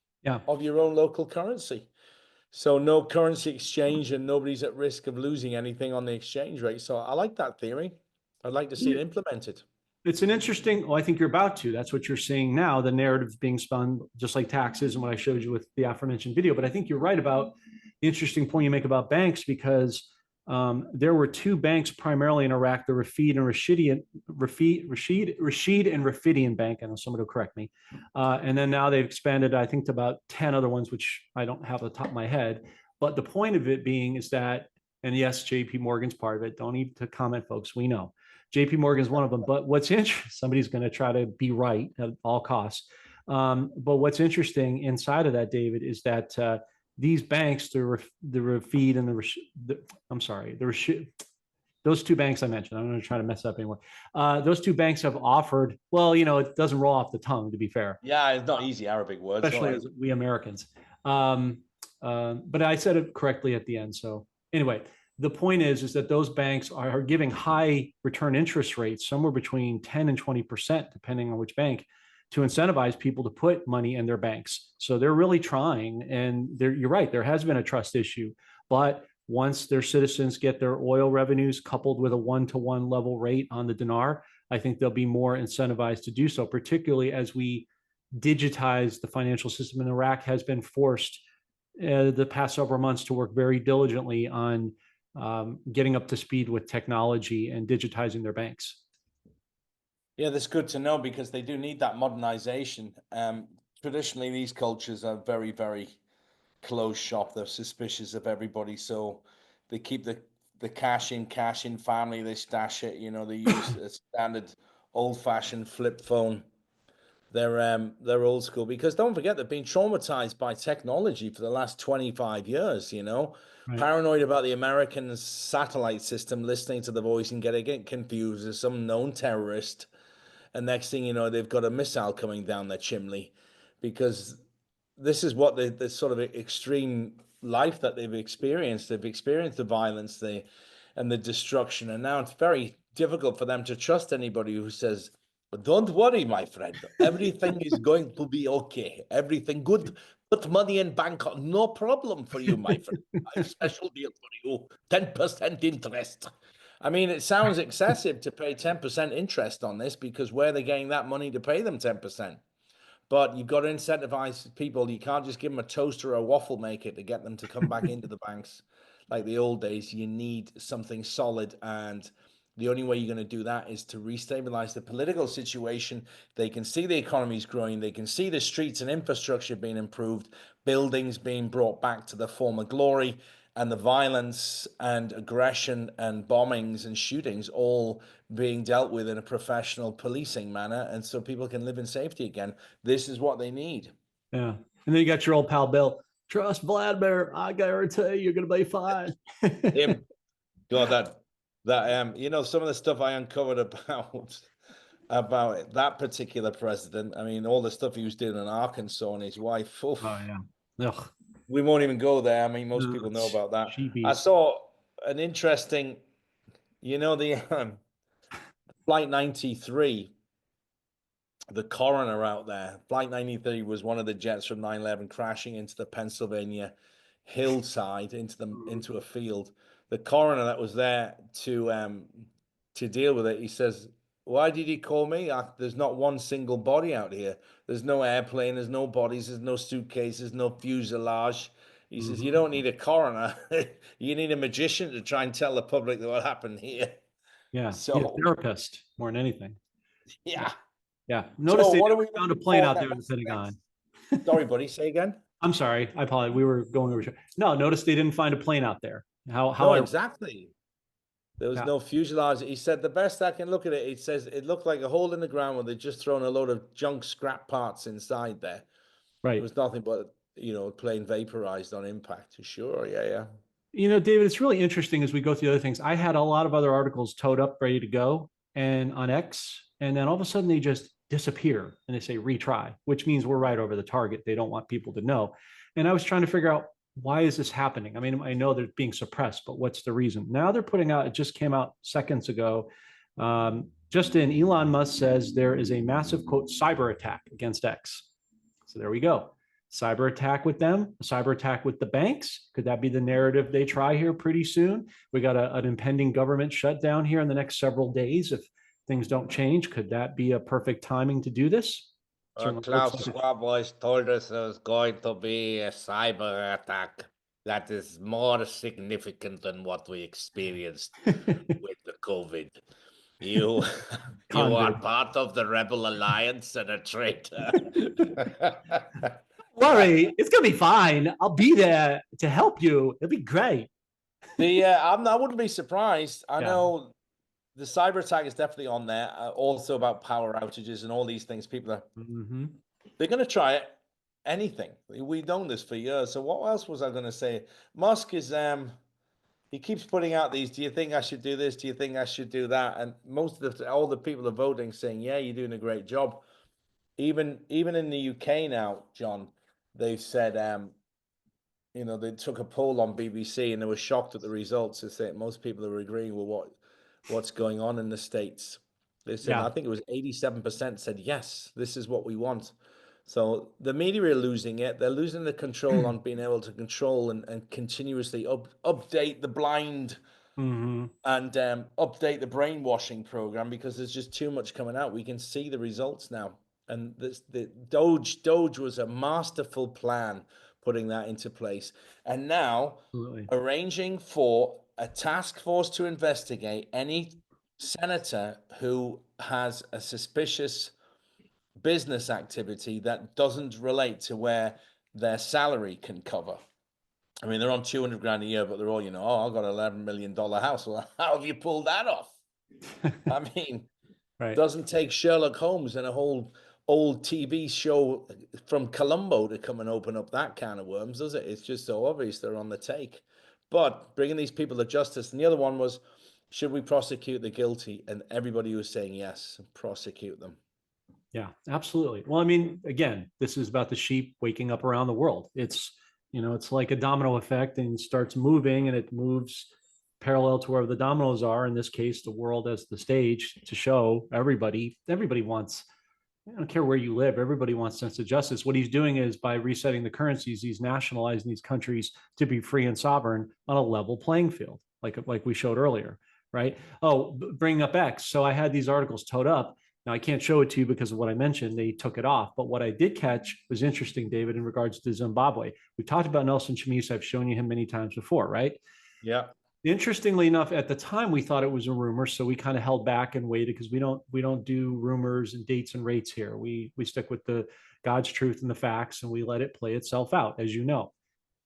of your own local currency. So no currency exchange and nobody's at risk of losing anything on the exchange rate. So I like that theory. I'd like to see it implemented. It's an interesting, well, I think you're about to. That's what you're seeing now. The narrative being spun just like taxes and what I showed you with the aforementioned video. But I think you're right about the interesting point you make about banks, because there were two banks primarily in Iraq, the Rashid and Rafidian Bank. I know somebody will correct me. And then now they've expanded, I think, to about 10 other ones, which I don't have at the top of my head. But the point of it being is that, and yes, JP Morgan's part of it. Don't need to comment, folks. We know. JP Morgan is one of them. But what's interesting, somebody's going to try to be right at all costs. But what's interesting inside of that, David, is that these banks, the Rafid and the Rashid, those two banks I mentioned, I'm going to try to mess up anymore. Those two banks have offered, well, it doesn't roll off the tongue, to be fair. Yeah, it's not easy Arabic words. Especially as we Americans. But I said it correctly at the end. So anyway, the point is that those banks are giving high return interest rates, somewhere between 10 and 20%, depending on which bank, to incentivize people to put money in their banks. So they're really trying, and you're right, there has been a trust issue. But once their citizens get their oil revenues coupled with a 1-to-1 level rate on the dinar, I think they'll be more incentivized to do so, particularly as we digitize the financial system. In Iraq has been forced the past several months to work very diligently on getting up to speed with technology and digitizing their banks. Yeah, that's good to know, because they do need that modernization. Traditionally, these cultures are very, very closed shop. They're suspicious of everybody, so they keep the cash in family. They stash it. They use a standard old-fashioned flip phone. They're old school, because don't forget, they've been traumatized by technology for the last 25 years. Right. Paranoid about the American satellite system, listening to the voice and getting confused as some known terrorist. And next thing you know, they've got a missile coming down their chimney, because this is what the sort of extreme life that they've experienced. They've experienced the violence, and the destruction. And now it's very difficult for them to trust anybody who says, don't worry, my friend, everything is going to be okay. Everything good. Put money in bank, no problem for you, my friend. I have a special deal for you, 10% interest. I mean, it sounds excessive to pay 10% interest on this, because where are they getting that money to pay them 10%? But you've got to incentivize people. You can't just give them a toaster or a waffle maker to get them to come back into the banks like the old days. You need something solid, and the only way you're going to do that is to restabilize the political situation. They can see the economy's growing. They can see the streets and infrastructure being improved, buildings being brought back to the former glory, and the violence and aggression and bombings and shootings all being dealt with in a professional policing manner. And so people can live in safety again. This is what they need. Yeah. And then you got your old pal, Bill. Trust Vladimir. I guarantee you're going to be fine. Him. God, some of the stuff I uncovered about that particular president. I mean, all the stuff he was doing in Arkansas and his wife. Oof. Oh, yeah. Ugh. We won't even go there. I mean, most people know about that. I saw an interesting, You know, the Flight 93, the coroner out there, Flight 93 was one of the jets from 9/11 crashing into the Pennsylvania hillside into a field. The coroner that was there to deal with it, he says, "Why did he call me? There's not one single body out here. There's no airplane, there's no bodies, there's no suitcases, no fuselage." He says, "You don't need a coroner. You need a magician to try and tell the public what happened here." Yeah, be a So, therapist more than anything. yeah. Yeah. Notice So, they what are we found a looking plane for out there in the next? Pentagon. Sorry, buddy. Say again. I'm sorry. I apologize. We were going over. No, notice they didn't find a plane out there. How No, I exactly. There was yeah, no fuselage. He said the best I can look at it. It says it looked like a hole in the ground where they'd just thrown a load of junk scrap parts inside there. It right. was nothing but plane vaporized on impact. Sure, yeah. You know, David, it's really interesting as we go through the other things. I had a lot of other articles towed up, ready to go, and on X, and then all of a sudden they just disappear and they say retry, which means we're right over the target. They don't want people to know. And I was trying to figure out, why is this happening? I mean, I know they're being suppressed, but what's the reason? Now they're putting out, it just came out seconds ago. Just in, Elon Musk says there is a massive, quote, cyber attack against X. So there we go. Cyber attack with them, a cyber attack with the banks. Could that be the narrative they try here pretty soon? We got an impending government shutdown here in the next several days. If things don't change, could that be a perfect timing to do this? Certainly Klaus looks like Schwab always told us there was going to be a cyber attack that is more significant than what we experienced with the COVID. You, you are Convid. part of the Rebel Alliance and a traitor. Worry, it's gonna be fine. I'll be there to help you. It'll be great. I wouldn't be surprised. I Yeah. know the cyber attack is definitely on there. Also about power outages and all these things. People are they're going to try anything. We've known this for years. So what else was I going to say? Musk is he keeps putting out these. Do you think I should do this? Do you think I should do that? And all the people are voting, saying, "Yeah, you're doing a great job." Even in the UK now, John, they've said they took a poll on BBC and they were shocked at the results. They say most people are agreeing with what's going on in the States. They said, Yeah. I think it was 87% said, yes, this is what we want. So the media are losing it. They're losing the control on being able to control and continuously update the blind and update the brainwashing program, because there's just too much coming out. We can see the results now. And the Doge was a masterful plan putting that into place. And now arranging for a task force to investigate any senator who has a suspicious business activity that doesn't relate to where their salary can cover. I mean, they're on 200 grand a year, but they're all, I've got $11 million house. Well, how have you pulled that off? I mean, doesn't take Sherlock Holmes and a whole old TV show from Columbo to come and open up that can of worms, does it? It's just so obvious they're on the take. But bringing these people to justice. And the other one was, should we prosecute the guilty? And everybody was saying yes, prosecute them. Yeah, absolutely. Well, I mean, again, this is about the sheep waking up around the world. It's like a domino effect, and starts moving, and it moves parallel to where the dominoes are. In this case, the world as the stage to show everybody wants, I don't care where you live, everybody wants sense of justice. What he's doing is, by resetting the currencies, he's nationalizing these countries to be free and sovereign on a level playing field, like we showed earlier, right? Oh, bringing up X. So I had these articles towed up. Now, I can't show it to you because of what I mentioned. They took it off. But what I did catch was interesting, David, in regards to Zimbabwe. We talked about Nelson Chamisa. I've shown you him many times before, right? Yeah. Interestingly enough, at the time, we thought it was a rumor. So we kind of held back and waited, because we don't do rumors and dates and rates here. We stick with the God's truth and the facts, and we let it play itself out, as you know.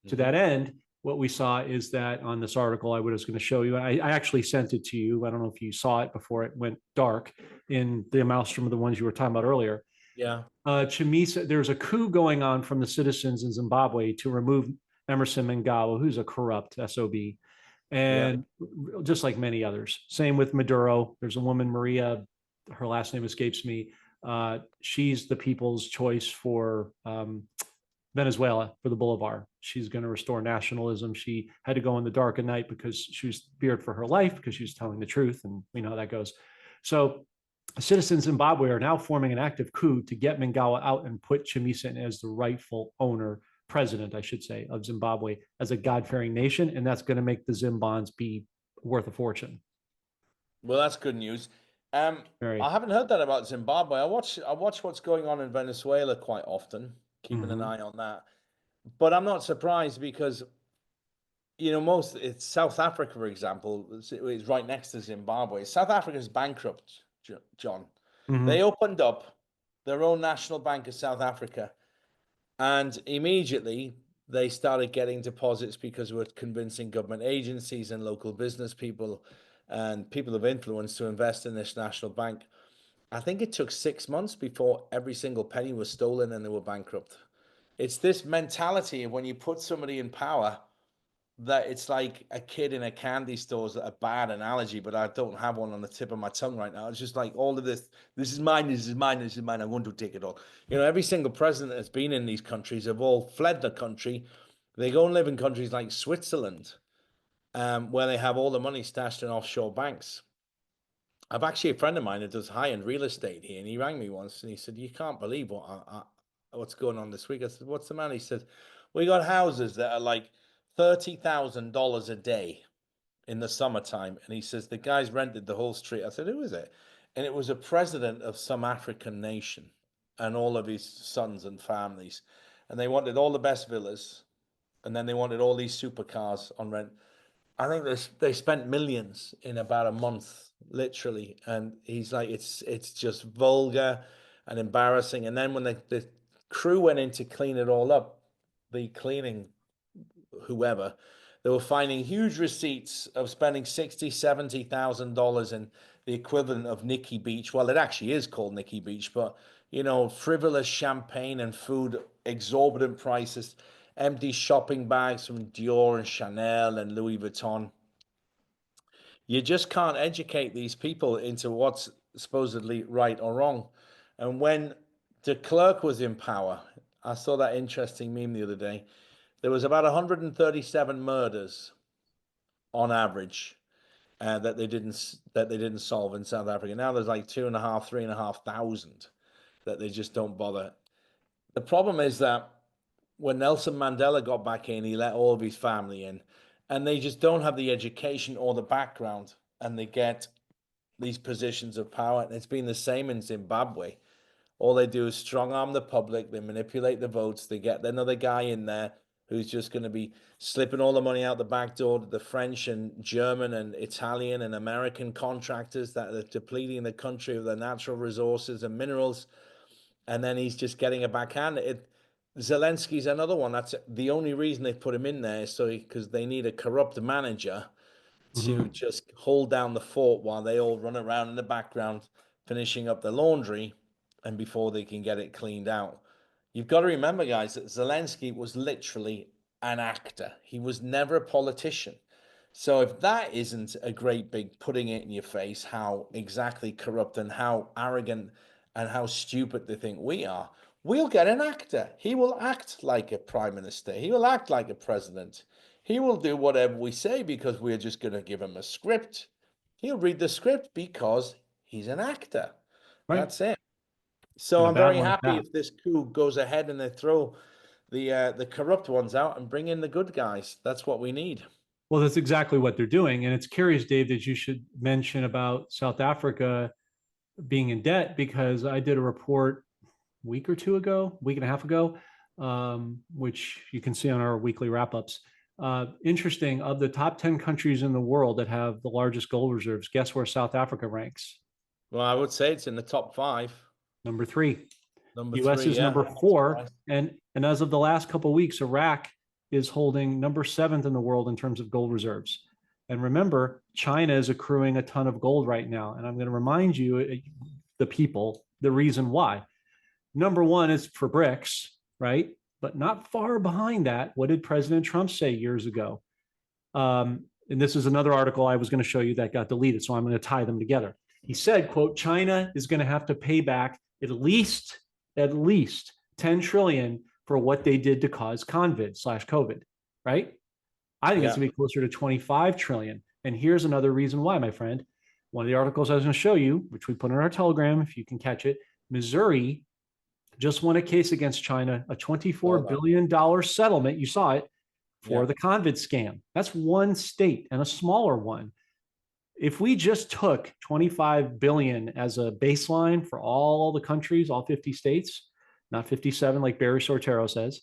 To that end, what we saw is that on this article I was going to show you, I actually sent it to you. I don't know if you saw it before it went dark, in the maelstrom of the ones you were talking about earlier. Yeah. Chamisa, there's a coup going on from the citizens in Zimbabwe to remove Emerson Mnangagwa, who's a corrupt SOB. And just like many others. Same with Maduro. There's a woman, Maria, her last name escapes me. She's the people's choice for Venezuela for the Bolivar. She's going to restore nationalism. She had to go in the dark at night because she was feared for her life because she was telling the truth. And we know how that goes. So citizens in Zimbabwe are now forming an active coup to get Mingawa out and put Chamisa in as the rightful owner, president, I should say, of Zimbabwe as a God-fearing nation. And that's going to make the Zim bonds be worth a fortune. Well, that's good news. Very. I haven't heard that about Zimbabwe. I watch what's going on in Venezuela quite often, keeping an eye on that. But I'm not surprised because, you know, it's South Africa, for example, is right next to Zimbabwe. South Africa's bankrupt, John. They opened up their own national bank of South Africa, and immediately they started getting deposits because we're convincing government agencies and local business people and people of influence to invest in this national bank. I think it took 6 months before every single penny was stolen and they were bankrupt. It's this mentality of when you put somebody in power that it's like a kid in a candy store is a bad analogy, but I don't have one on the tip of my tongue right now. It's just like all of this is mine, this is mine, this is mine. I want to take it all. You know, every single president that's been in these countries have all fled the country. They go and live in countries like Switzerland, where they have all the money stashed in offshore banks. I've actually a friend of mine that does high-end real estate here, and he rang me once and he said, "You can't believe what's going on this week." I said, "What's the man?" He said, "We got houses that are like $30,000 a day in the summertime." And he says, "The guy's rented the whole street." I said, "Who is it?" And it was a president of some African nation and all of his sons and families. And they wanted all the best villas. And then they wanted all these supercars on rent. I think they spent millions in about a month, literally. And he's like, it's just vulgar and embarrassing. And then when the crew went in to clean it all up, the cleaning whoever, they were finding huge receipts of spending $60,000-$70,000 in the equivalent of Nikki Beach. Well, it actually is called Nikki Beach, but you know, frivolous champagne and food, exorbitant prices, empty shopping bags from Dior and Chanel and Louis Vuitton. You just can't educate these people into what's supposedly right or wrong. And when de Klerk was in power, I saw that interesting meme the other day. There was about 137 murders on average that they didn't solve in South Africa. Now there's like 3,500 that they just don't bother. The problem is that when Nelson Mandela got back in, he let all of his family in, and they just don't have the education or the background, and they get these positions of power. And it's been the same in Zimbabwe. All they do is strong arm the public. They manipulate the votes. They get another guy in there who's just going to be slipping all the money out the back door to the French and German and Italian and American contractors that are depleting the country of their natural resources and minerals. And then he's just getting a backhand. Zelensky's another one. That's the only reason they put him in there, because they need a corrupt manager to just hold down the fort while they all run around in the background finishing up the laundry and before they can get it cleaned out. You've got to remember, guys, that Zelensky was literally an actor. He was never a politician. So if that isn't a great big putting it in your face, how exactly corrupt and how arrogant and how stupid they think we are, we'll get an actor. He will act like a prime minister. He will act like a president. He will do whatever we say because we're just going to give him a script. He'll read the script because he's an actor. Right. That's it. So I'm very happy if this coup goes ahead and they throw the corrupt ones out and bring in the good guys. That's what we need. Well, that's exactly what they're doing. And it's curious, Dave, that you should mention about South Africa being in debt, because I did a report a week and a half ago, which you can see on our weekly wrap-ups. Interesting, of the top 10 countries in the world that have the largest gold reserves, guess where South Africa ranks? Well, I would say it's in the top 5. Number 3. US is number 4. And as of the last couple of weeks, Iraq is holding number 7th in the world in terms of gold reserves. And remember, China is accruing a ton of gold right now. And I'm going to remind you, the people, the reason why. Number 1 is for BRICS, right? But not far behind that, what did President Trump say years ago? And this is another article I was going to show you that got deleted, so I'm going to tie them together. He said, quote, China is going to have to pay back at least 10 trillion for what they did to cause COVID, right? I think it's Yeah. going to be closer to 25 trillion. And here's another reason why, my friend. One of the articles I was going to show you, which we put in our Telegram, if you can catch it, Missouri just won a case against China, a $24 billion settlement. You saw it for the COVID scam. That's one state and a smaller one. If we just took 25 billion as a baseline for all the countries, all 50 states, not 57 like Barry Sortero says,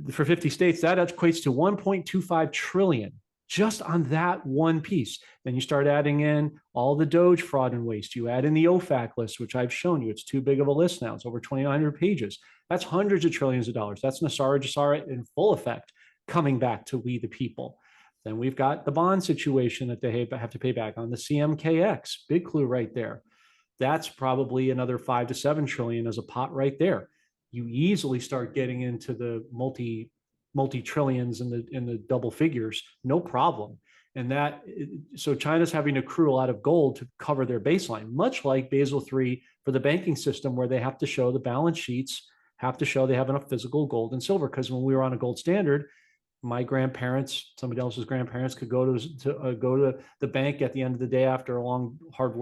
for 50 states, that equates to 1.25 trillion just on that one piece. Then you start adding in all the Doge fraud and waste. You add in the OFAC list, which I've shown you. It's too big of a list now. It's over 2,900 pages. That's hundreds of trillions of dollars. That's Nassara Jassara in full effect coming back to we the people. Then we've got the bond situation that they have to pay back on, the CMKX, big clue right there. That's probably another 5 to 7 trillion as a pot right there. You easily start getting into the multi trillions in the double figures, no problem. And that, so China's having to accrue a lot of gold to cover their baseline, much like Basel III for the banking system, where they have to show the balance sheets, have to show they have enough physical gold and silver. Because when we were on a gold standard, my grandparents, somebody else's grandparents could go to the bank at the end of the day after a long, hard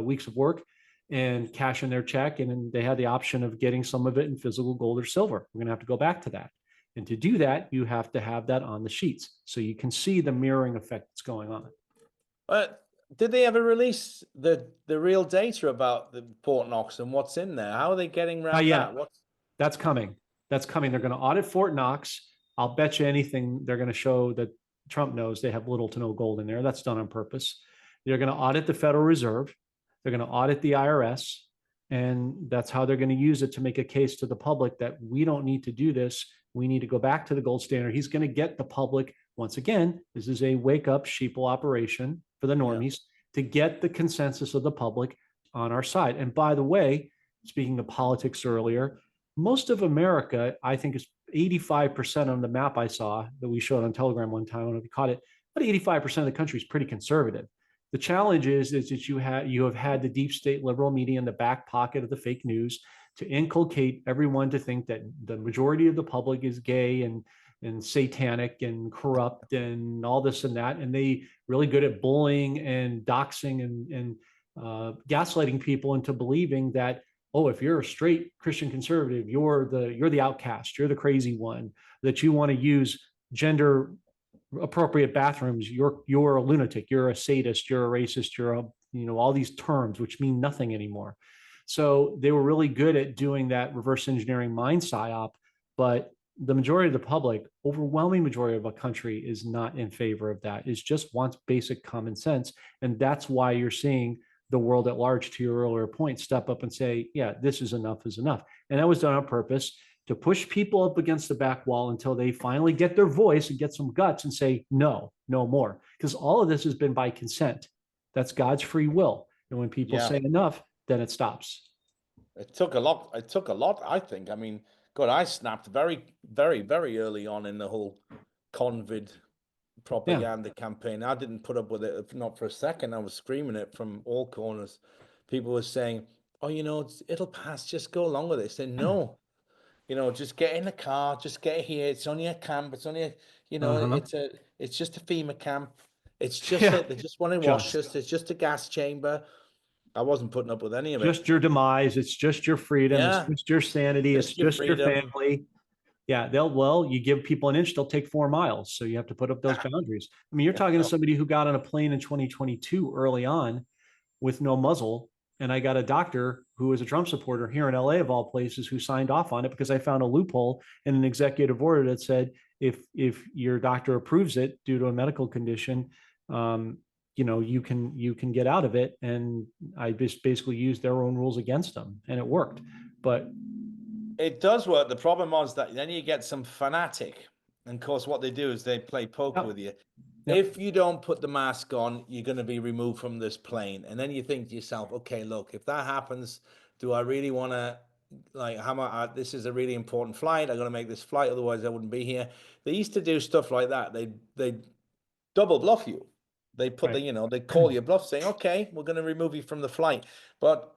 weeks of work and cash in their check. And then they had the option of getting some of it in physical gold or silver. We're going to have to go back to that. And to do that, you have to have that on the sheets. So you can see the mirroring effect that's going on. Did they ever release the real data about the Fort Knox and what's in there? How are they getting around that? That's coming. That's coming. They're going to audit Fort Knox. I'll bet you anything they're going to show that Trump knows they have little to no gold in there. That's done on purpose. They're going to audit the Federal Reserve. They're going to audit the IRS. And that's how they're going to use it to make a case to the public that we don't need to do this. We need to go back to the gold standard. He's going to get the public, once again, this is a wake up sheeple operation for the normies, to get the consensus of the public on our side. And by the way, speaking of politics earlier, most of America, I think, is 85% on the map I saw that we showed on Telegram one time. I don't know if you caught it, but 85% of the country is pretty conservative. The challenge is that you have had the deep state liberal media in the back pocket of the fake news to inculcate everyone to think that the majority of the public is gay and satanic and corrupt and all this and that. And they really good at bullying and doxing and gaslighting people into believing that, oh, if you're a straight Christian conservative, you're the outcast, you're the crazy one, that you want to use gender appropriate bathrooms, you're a lunatic, you're a sadist, you're a racist, you're all these terms which mean nothing anymore. So they were really good at doing that reverse engineering mind psyop, but the majority of the public, overwhelming majority of a country, is not in favor of that. It just wants basic common sense. And that's why you're seeing the world at large, to your earlier point, step up and say, yeah, this is enough is enough. And that was done on purpose to push people up against the back wall until they finally get their voice and get some guts and say, no, no more. Because all of this has been by consent. That's God's free will. And when people say enough, then it stops. It took a lot. It took a lot, I think. I mean, God, I snapped very, very, very early on in the whole COVID propaganda campaign. I didn't put up with it, not for a second. I was screaming it from all corners. People were saying, oh, it'll pass. Just go along with it. Saying, no, just get in the car. Just get here. It's only a camp. It's only it's just a FEMA camp. It's just they just want to wash us. It's just a gas chamber. I wasn't putting up with any of it. Just your demise. It's just your freedom. It's just your sanity. It's just your family. Yeah, you give people an inch, they'll take 4 miles. So you have to put up those boundaries. I mean, you're talking to somebody who got on a plane in 2022 early on with no muzzle. And I got a doctor who is a Trump supporter here in LA, of all places, who signed off on it because I found a loophole in an executive order that said, if your doctor approves it due to a medical condition, you can get out of it. And I just basically used their own rules against them, and it worked. But it does work. The problem was that then you get some fanatic, and of course what they do is they play poker with you. If you don't put the mask on, you're going to be removed from this plane. And then you think to yourself, okay, look, if that happens, do I really want to, this is a really important flight. I'm going to make this flight, otherwise I wouldn't be here. They used to do stuff like that. They double bluff you. They put they call your bluff saying, okay, we're going to remove you from the flight. But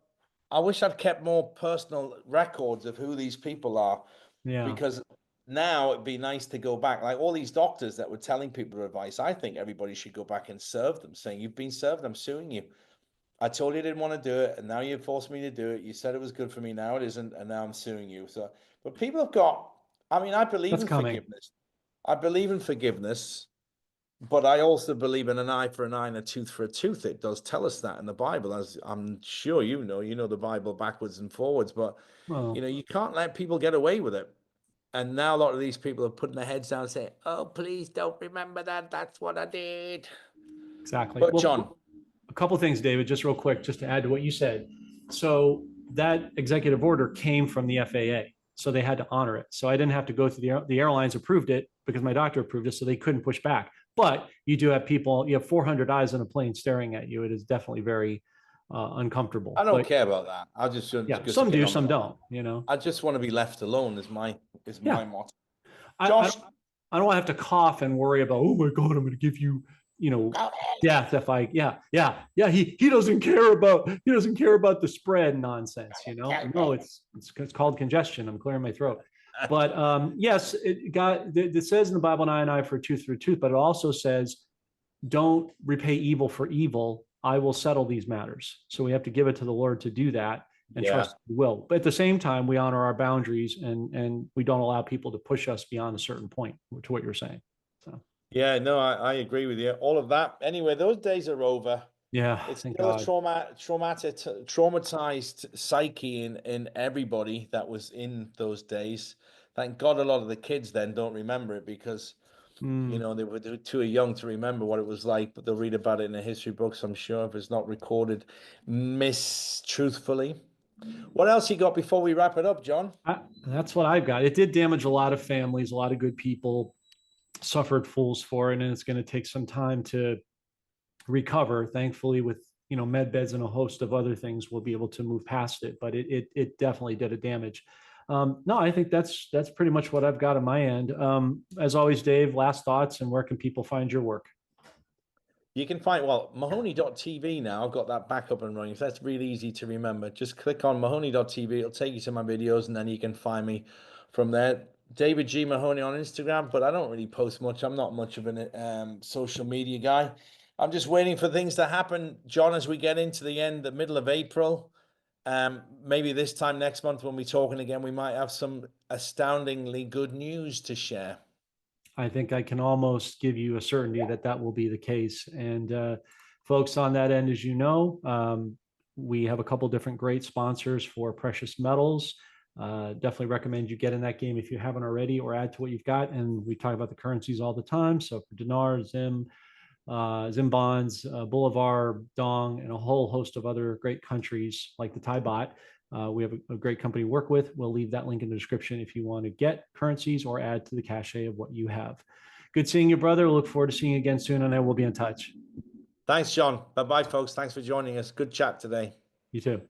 I wish I'd kept more personal records of who these people are, Yeah. because now it'd be nice to go back. Like all these doctors that were telling people advice, I think everybody should go back and serve them, saying, "You've been served, I'm suing you. I told you I didn't want to do it, and now you forced me to do it. You said it was good for me, now it isn't, and now I'm suing you." So, but people have got, I mean, I believe That's in coming. forgiveness. I believe in forgiveness, but I also believe in an eye for an eye and a tooth for a tooth. It does tell us that in the Bible, as I'm sure you know the Bible backwards and forwards, but Well, you can't let people get away with it. And now a lot of these people are putting their heads down and saying, "Oh, please don't remember that. That's what I did." exactly. But Well, John, a couple of things, David, just real quick, just to add to what you said. So that executive order came from the FAA, so they had to honor it. So I didn't have to go through the airlines approved it because my doctor approved it, so they couldn't push back. But you do have people, you have 400 eyes on a plane staring at you. It is definitely very uncomfortable. I don't But care about that. I just yeah, just some get do, on with some it. don't. You know. I just want to be left alone. Is my Yeah, motto. I Josh, I don't have to cough and worry about, oh my God, I'm going to give you, death if I, yeah. He doesn't care about, the spread nonsense, No, it's called congestion. I'm clearing my throat. But yes, it says in the Bible, an eye and eye for a tooth for a tooth, but it also says, don't repay evil for evil. I will settle these matters. So we have to give it to the Lord to do that and Yeah. trust He will. But at the same time, we honor our boundaries and we don't allow people to push us beyond a certain point, to what you're saying. So Yeah, no, I agree with you. All of that. Anyway, those days are over. yeah, It's thank still a God. traumatized psyche in everybody that was in those days. Thank God a lot of the kids then don't remember it, because they were too young to remember what it was like, but they'll read about it in the history books, I'm sure, if it's not recorded mistruthfully. What else you got before we wrap it up, John? That's what I've got. It did damage a lot of families, a lot of good people suffered fools for it, and it's going to take some time to recover. Thankfully, with med beds and a host of other things, we'll be able to move past it. But it definitely did a damage. No, I think that's pretty much what I've got on my end. As always, Dave, last thoughts, and where can people find your work? You can find, Mahoney.tv now. I've got that back up and running. So that's really easy to remember. Just click on Mahoney.tv. It'll take you to my videos, and then you can find me from there. David G. Mahoney on Instagram, but I don't really post much. I'm not much of a social media guy. I'm just waiting for things to happen, John, as we get into the middle of April. Maybe this time next month when we're talking again, we might have some astoundingly good news to share. I think I can almost give you a certainty that will be the case. And folks, on that end, as you know, we have a couple different great sponsors for precious metals. Definitely recommend you get in that game if you haven't already, or add to what you've got. And we talk about the currencies all the time. So for dinar, Zim, Zim bonds, Bolivar, Dong, and a whole host of other great countries like the Thai baht. We have a great company to work with. We'll leave that link in the description if you want to get currencies or add to the cachet of what you have. Good seeing you, brother. Look forward to seeing you again soon, and I will be in touch. Thanks, John. Bye-bye, folks. Thanks for joining us. Good chat today. You too.